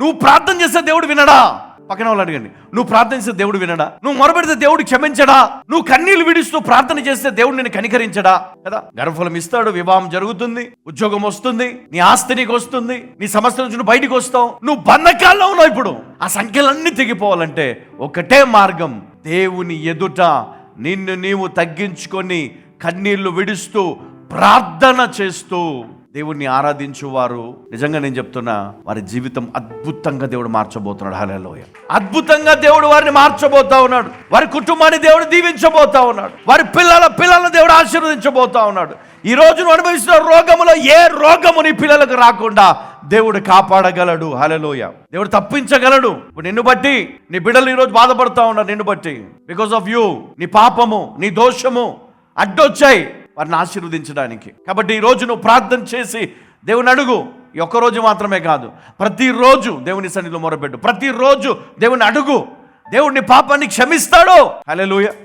నువ్వు ప్రార్థన చేస్తే దేవుడు వినడా? పక్కన వాళ్ళు అడగండి, నువ్వు ప్రార్థన చేస్తే దేవుడు వినడా? నువ్వు మొరపెడితే దేవుడు క్షమించడా? నువ్వు కన్నీళ్లు విడుస్తూ ప్రార్థన చేస్తే దేవుడు నిన్ను కనికరించడా? కదా, గర్భఫలం ఇస్తాడు, వివాహం జరుగుతుంది, ఉద్యోగం వస్తుంది, నీ ఆస్తి నీకు వస్తుంది, నీ సమస్య నుంచి నువ్వు బయటికి వస్తావు. నువ్వు బంధకాల్లో ఉన్నావు. ఇప్పుడు ఆ సంఖ్యలన్నీ తెగిపోవాలంటే ఒకటే మార్గం, దేవుని ఎదుట నిన్ను నీవు తగ్గించుకొని కన్నీళ్లు విడుస్తూ ప్రార్థన చేస్తూ దేవుణ్ణి ఆరాధించువారు, నిజంగా నేను చెప్తున్నా, వారి జీవితం అద్భుతంగా దేవుడు మార్చబోతున్నాడు. హల్లెలూయా. అద్భుతంగా దేవుడు వారిని మార్చబోతా ఉన్నాడు. వారి కుటుంబాన్ని దేవుడు దీవించబోతా ఉన్నాడు. వారి పిల్లలను దేవుడు ఆశీర్వదించబోతా ఉన్నాడు. ఈ రోజు నువ్వు అనుభవిస్తున్న రోగములో ఏ రోగము నీ పిల్లలకు రాకుండా దేవుడు కాపాడగలడు. హల్లెలూయా. దేవుడు తప్పించగలడు. ఇప్పుడు నిన్ను బట్టి నీ బిడ్డలు ఈరోజు బాధపడతా ఉన్నారు. నిన్ను బట్టి, బికాస్ ఆఫ్ యూ, నీ పాపము, నీ దోషము అడ్డొచ్చాయి వారిని ఆశీర్వదించడానికి. కాబట్టి ఈ రోజు నువ్వు ప్రార్థన చేసి దేవుని అడుగు. ఈ ఒక్కరోజు మాత్రమే కాదు, ప్రతిరోజు దేవుని సన్నిధిలో మొరపెట్టు. ప్రతిరోజు దేవుని అడుగు. దేవుడు నీ పాపాన్ని క్షమిస్తాడు. హల్లెలూయా.